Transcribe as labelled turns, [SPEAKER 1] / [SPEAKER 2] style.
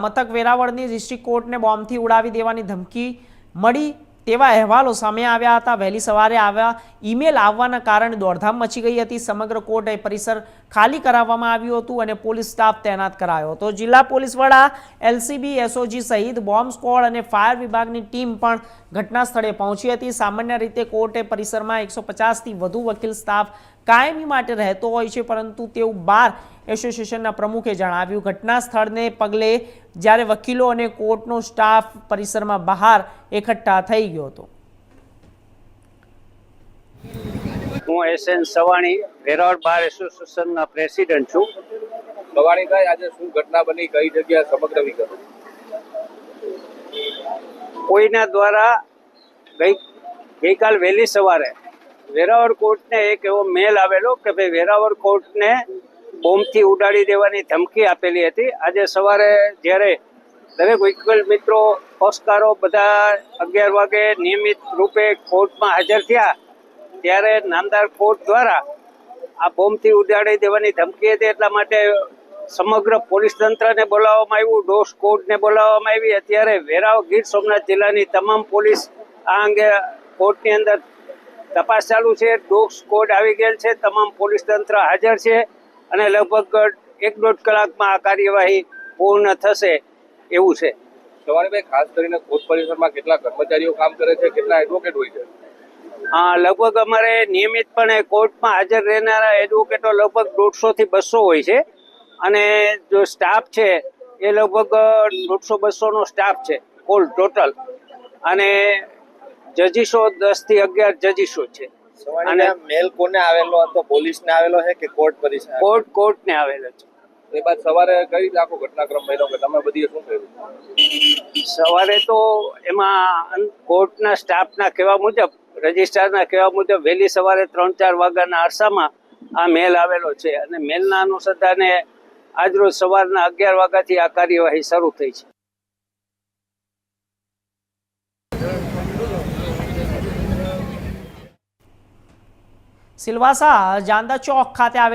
[SPEAKER 1] મથક વેરાવળની ડિસ્ટ્રિક્ટ કોર્ટને બોમ્બથી ઉડાવી દેવાની ધમકી મળી તેવા અહેવાલો સામે આવ્યા હતા। વહેલી સવારે આવ્યા ઈમેલ આવવાના કારણે દોડધામ મચી ગઈ હતી। સમગ્ર કોર્ટ પરિસર ખાલી કરાવવામાં આવ્યું હતું અને પોલીસ સ્ટાફ તૈનાત કરાયો હતો। જિલ્લા પોલીસ વડા એલસીબી એસઓજી સહિત બોમ્બ સ્ક્વોડ અને ફાયર વિભાગની ટીમ પણ ઘટના સ્થળે પહોંચી હતી। સામાન્ય રીતે કોર્ટ પરિસરમાં 150થી વધુ વકીલ સ્ટાફ કાયમી માટે રહેતો હોય છે, પરંતુ તેવું બાર એસોસિએશનના પ્રમુખે જણાવ્યું। ઘટના સ્થળને પગલે જ્યારે વકીલો અને કોર્ટનો સ્ટાફ પરિસરમાં બહાર એકઠા થઈ ગયો હતો।
[SPEAKER 2] હું એસએન સવાણી વેરાવળ બાર એસોસિએશનના પ્રેસિડેન્ટ છું।
[SPEAKER 3] સવાણીભાઈ, આજે શું ઘટના બની, કઈ જગ્યા, સમગ્ર વિગત?
[SPEAKER 2] કોઈના દ્વારા ગઈકાલ વહેલી સવારે વેરાવળ કોર્ટને એક એવો મેલ આવેલો કે ભાઈ વેરાવળ કોર્ટને બોમ્બથી ઉડાડી દેવાની ધમકી આપેલી હતી। આજે સવારે જ્યારે દરેક વકીલ મિત્રો પક્ષકારો બધા 11 વાગે નિયમિત રૂપે કોર્ટમાં હાજર થયા ત્યારે નામદાર કોર્ટ દ્વારા આ બોમ્બથી ઉડાડી દેવાની ધમકી હતી, એટલા માટે સમગ્ર પોલીસ તંત્રને બોલાવવામાં આવ્યું, ડોગ સ્ક્વોડને બોલાવવામાં આવી। અત્યારે વેરાવળ ગીર સોમનાથ જિલ્લાની તમામ પોલીસ આ અંગે કોર્ટની અંદર તપાસ ચાલુ છે। ડોગ સ્ક્વોડ આવી ગયેલ છે, તમામ પોલીસ તંત્ર હાજર છે અને લગભગ 1-1.5 કલાકમાં આ કાર્યવાહી પૂર્ણ થશે એવું છે।
[SPEAKER 3] સવાણીભાઈ, ખાસ કરીને કોર્ટ પરિસરમાં કેટલા કર્મચારીઓ કામ કરે છે, કેટલા એડવોકેટ હોય છે?
[SPEAKER 2] લગભગ અમારે નિયમિતપણે કોર્ટમાં હાજર રહેનારા એડવોકેટો લગભગ 150થી 200 હોય છે અને જો સ્ટાફ છે એ લગભગ 150-200નો સ્ટાફ છે કુલ ટોટલ, અને જજીશો 10થી 11 જજીશો છે।
[SPEAKER 3] અને મેલ કોને આવેલો હતો, પોલીસને આવેલો છે કે કોર્ટ પરિસર?
[SPEAKER 2] કોર્ટને આવેલો છે।
[SPEAKER 3] એ બાદ સવારે કઈ રીતે આખો ઘટનાક્રમ બન્યો કે તમે બધી શું કર્યું?
[SPEAKER 2] સવારે તો એમાં કોર્ટના સ્ટાફના કહેવા મુજબ, રજિસ્ટ્રારના કહેવા મુજબ વહેલી સવારે 3-4 વાગ્યાના અરસામાં આ મેલ આવેલો છે અને મેલના અનુસંધાને આજરોજ સવારના 11 વાગ્યાથી આ કાર્યવાહી શરૂ થઈ છે।
[SPEAKER 1] સિલવાસા જાંદા ચોક ખાતે